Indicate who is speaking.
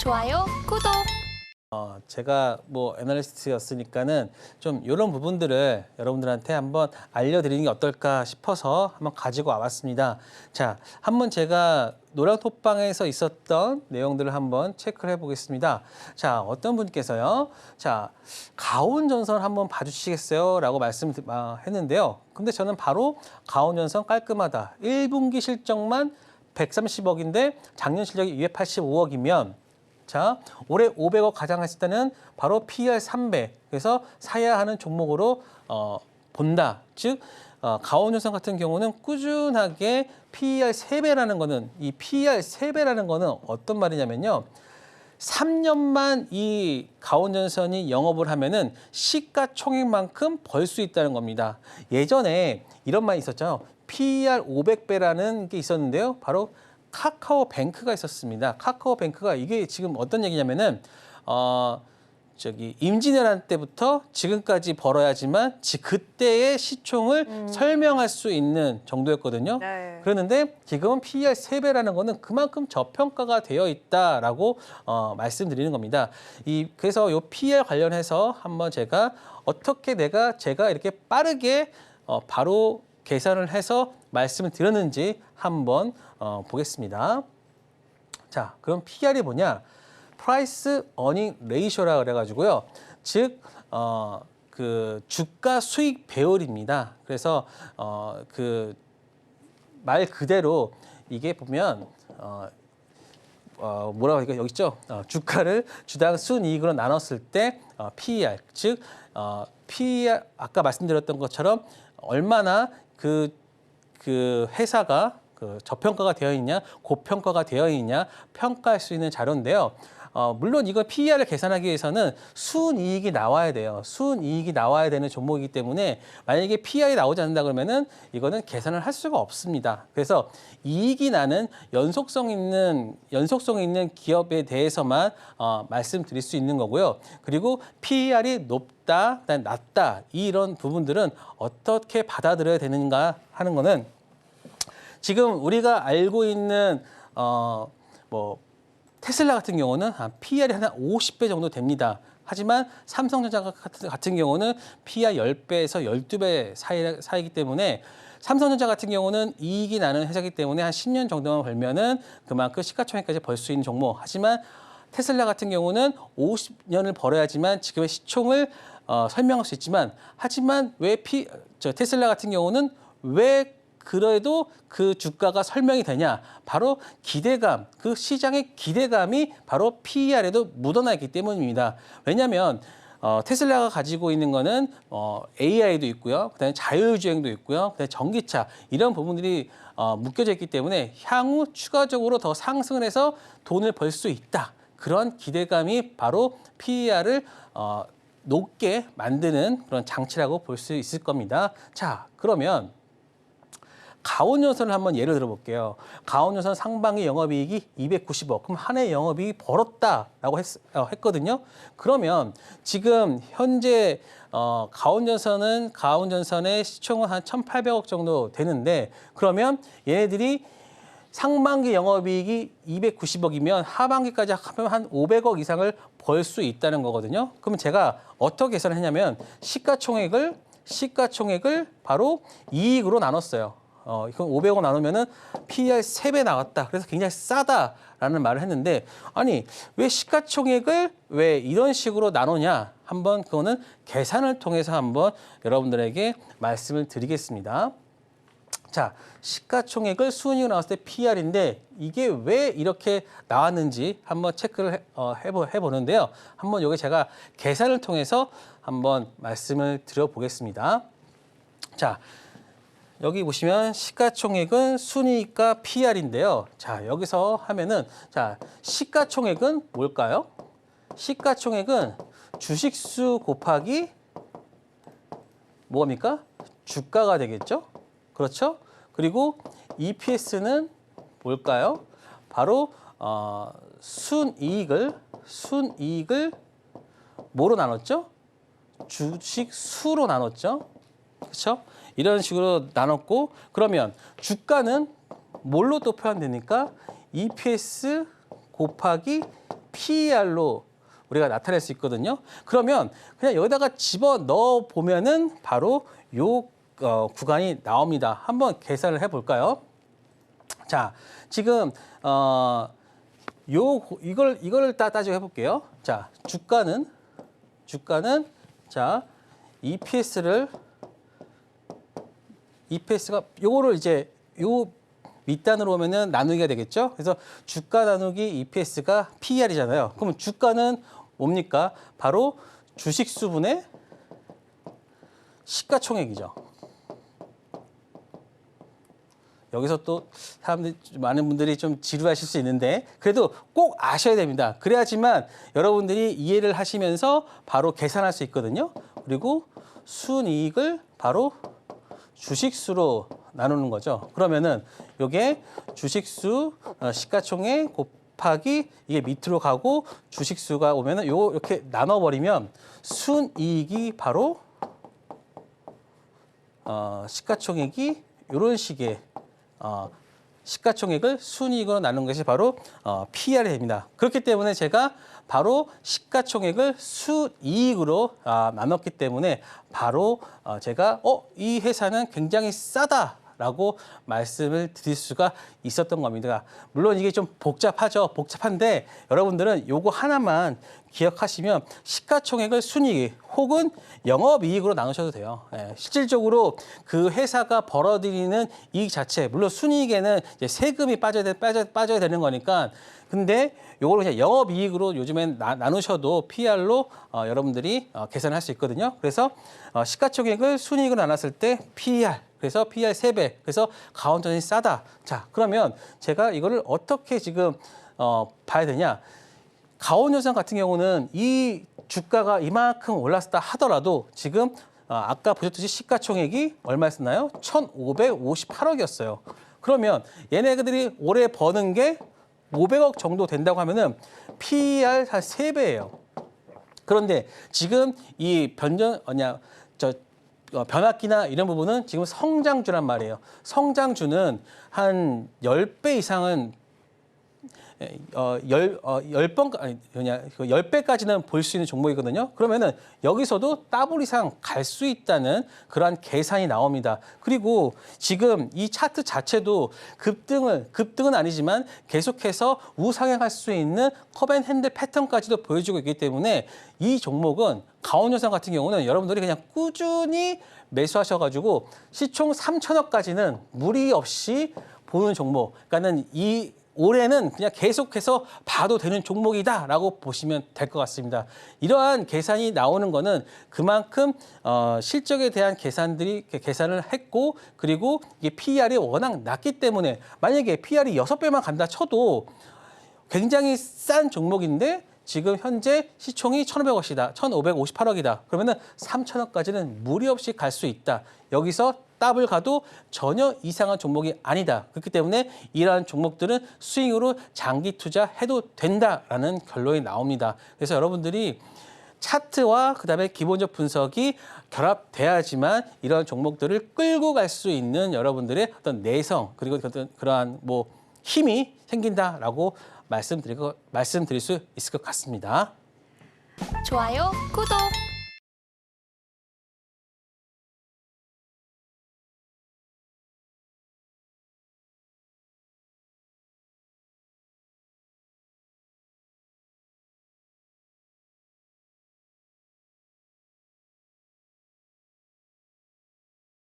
Speaker 1: 좋아요, 구독.
Speaker 2: 제가 뭐 애널리스트였으니까는 좀 이런 부분들을 여러분들한테 한번 알려드리는 게 어떨까 싶어서 한번 가지고 와봤습니다. 자, 한번 제가 노량톡방에서 있었던 내용들을 한번 체크를 해보겠습니다. 자, 어떤 분께서요. 자, 가온전선 한번 봐주시겠어요? 라고 말씀했는데요. 근데 저는 바로 가온전선 깔끔하다. 1분기 실적만 130억인데 작년 실적이 285억이면 자, 올해 500억 가장했을 때는 바로 PER 3배. 그래서 사야 하는 종목으로 본다. 즉, 가온전선 같은 경우는 꾸준하게 PER 3배라는 거는 이 PER 3배라는 거는 어떤 말이냐면요. 3년만 이 가온전선이 영업을 하면은 시가총액만큼 벌 수 있다는 겁니다. 예전에 이런 말이 있었죠. PER 500배라는 게 있었는데요. 바로 카카오뱅크가 있었습니다. 카카오뱅크가 이게 지금 어떤 얘기냐면은 임진왜란 때부터 지금까지 벌어야지만 그때의 시총을 설명할 수 있는 정도였거든요.
Speaker 3: 네.
Speaker 2: 그런데 지금은 PER 3배라는 거는 그만큼 저평가가 되어 있다라고 말씀드리는 겁니다. 그래서 이 PER 관련해서 한번 제가 어떻게 제가 이렇게 빠르게 바로 계산을 해서 말씀을 드렸는지 한번 보겠습니다. 자, 그럼 PER이 뭐냐? Price Earning Ratio라 그래가지고요. 즉, 그 주가 수익 배율입니다. 그래서 그 말 그대로 이게 보면 뭐라고 하니까 여기 있죠? 주가를 주당 순이익으로 나눴을 때 PER, 즉 PER 아까 말씀드렸던 것처럼 얼마나 그 회사가 저평가가 되어 있냐, 고평가가 되어 있냐 평가할 수 있는 자료인데요. 물론 이거 PER을 계산하기 위해서는 순이익이 나와야 돼요. 순이익이 나와야 되는 종목이기 때문에 만약에 PER이 나오지 않는다 그러면은 이거는 계산을 할 수가 없습니다. 그래서 이익이 나는 연속성 있는 기업에 대해서만 말씀드릴 수 있는 거고요. 그리고 PER이 높다, 낮다 이런 부분들은 어떻게 받아들여야 되는가 하는 거는 지금 우리가 알고 있는 테슬라 같은 경우는 PER이 한 50배 정도 됩니다. 하지만 삼성전자 같은 경우는 PER 10배에서 12배 사이이기 때문에 삼성전자 같은 경우는 이익이 나는 회사이기 때문에 한 10년 정도만 벌면은 그만큼 시가총액까지 벌 수 있는 종목. 하지만 테슬라 같은 경우는 50년을 벌어야지만 지금의 시총을 설명할 수 있지만 하지만 왜 테슬라 같은 경우는 왜 그래도 그 주가가 설명이 되냐? 바로 기대감, 그 시장의 기대감이 바로 PER에도 묻어나 있기 때문입니다. 왜냐하면 테슬라가 가지고 있는 거는 AI도 있고요, 그다음에 자율주행도 있고요, 그다음에 전기차 이런 부분들이 묶여져 있기 때문에 향후 추가적으로 더 상승을 해서 돈을 벌 수 있다. 그런 기대감이 바로 PER을 높게 만드는 그런 장치라고 볼 수 있을 겁니다. 자, 그러면 가온전선을 한번 예를 들어볼게요. 가온전선 상반기 영업이익이 290억. 그럼 한 해 영업이익이 벌었다라고 했거든요. 그러면 지금 현재 가온전선의 시총은 한 1,800억 정도 되는데 그러면 얘네들이 상반기 영업이익이 290억이면 하반기까지 하면 한 500억 이상을 벌 수 있다는 거거든요. 그러면 제가 어떻게 계산을 했냐면 시가총액을 바로 이익으로 나눴어요. 이건 500억 나누면은 PER 3배 나왔다. 그래서 굉장히 싸다라는 말을 했는데 아니 왜 시가총액을 왜 이런 식으로 나누냐? 한번 그거는 계산을 통해서 한번 여러분들에게 말씀을 드리겠습니다. 자, 시가총액을 순이익으로 나왔을 때 PER인데 이게 왜 이렇게 나왔는지 한번 체크를 해보는데요. 한번 여기 제가 계산을 통해서 한번 말씀을 드려보겠습니다. 자. 여기 보시면 시가총액은 순이익과 PER인데요. 자, 여기서 하면은 자, 시가총액은 뭘까요? 시가총액은 주식수 곱하기 뭐입니까? 주가가 되겠죠? 그렇죠? 그리고 EPS는 뭘까요? 바로 순이익을 뭐로 나눴죠? 주식수로 나눴죠? 그렇죠? 이런 식으로 나눴고 그러면 주가는 뭘로 또 표현되니까 EPS 곱하기 PER로 우리가 나타낼 수 있거든요. 그러면 그냥 여기다가 집어 넣어 보면은 바로 요 구간이 나옵니다. 한번 계산을 해볼까요? 자, 지금 이걸 따지고 해볼게요. 자, 주가는 자 EPS가 요거를 이제 요 밑단으로 오면은 나누기가 되겠죠. 그래서 주가 나누기 EPS가 PER이잖아요. 그러면 주가는 뭡니까? 바로 주식수분의 시가총액이죠. 여기서 또 많은 분들이 좀 지루하실 수 있는데 그래도 꼭 아셔야 됩니다. 그래야지만 여러분들이 이해를 하시면서 바로 계산할 수 있거든요. 그리고 순이익을 바로 주식수로 나누는 거죠. 그러면은 이게 주식수 시가총액 곱하기 이게 밑으로 가고 주식수가 오면은 요거 이렇게 나눠버리면 순이익이 바로 시가총액이 이런 식의 시가총액을 순이익으로 나눈 것이 바로 PER이 됩니다. 그렇기 때문에 제가 바로 시가총액을 순이익으로 나눴기 때문에 바로 제가 이 회사는 굉장히 싸다라고 말씀을 드릴 수가 있었던 겁니다. 물론 이게 좀 복잡하죠. 복잡한데 여러분들은 요거 하나만 기억하시면 시가총액을 순이익 혹은 영업이익으로 나누셔도 돼요. 예, 실질적으로 그 회사가 벌어들이는 이익 자체, 물론 순이익에는 이제 세금이 빠져야 되는 거니까 근데 요거를 그냥 영업이익으로 요즘엔 나누셔도 PER로 여러분들이 계산할 수 있거든요. 그래서 시가총액을 순이익으로 나눴을 때 PER, 그래서 PER 3배, 그래서 가원전이 싸다. 자, 그러면 제가 이거를 어떻게 지금 봐야 되냐? 가온여상 같은 경우는 이 주가가 이만큼 올랐다 하더라도 지금 아까 보셨듯이 시가총액이 얼마였나요? 1,558억이었어요. 그러면 얘네들이 올해 버는 게 500억 정도 된다고 하면은 PER 한 3배예요. 그런데 지금 이 변압기나 이런 부분은 지금 성장주란 말이에요. 성장주는 한 10배 이상은 10배까지는 볼 수 있는 종목이거든요. 그러면은 여기서도 더블 이상 갈 수 있다는 그러한 계산이 나옵니다. 그리고 지금 이 차트 자체도 급등은 아니지만 계속해서 우상향할 수 있는 컵앤핸들 패턴까지도 보여주고 있기 때문에 이 종목은 가온여상 같은 경우는 여러분들이 그냥 꾸준히 매수하셔가지고 시총 3천억까지는 무리 없이 보는 종목. 그러니까는 올해는 그냥 계속해서 봐도 되는 종목이다라고 보시면 될 것 같습니다. 이러한 계산이 나오는 거는 그만큼 실적에 대한 계산을 했고 그리고 이게 PER이 워낙 낮기 때문에 만약에 PER이 6배만 간다 쳐도 굉장히 싼 종목인데 지금 현재 시총이 1,500억이다. 1,558억이다. 그러면은 3천억까지는 무리 없이 갈 수 있다. 여기서 더블 가도 전혀 이상한 종목이 아니다. 그렇기 때문에 이러한 종목들은 스윙으로 장기 투자해도 된다라는 결론이 나옵니다. 그래서 여러분들이 차트와 그다음에 기본적 분석이 결합돼야지만 이런 종목들을 끌고 갈 수 있는 여러분들의 어떤 내성 그리고 그러한 힘이 생긴다라고 말씀드릴 수 있을 것 같습니다.
Speaker 1: 좋아요, 구독!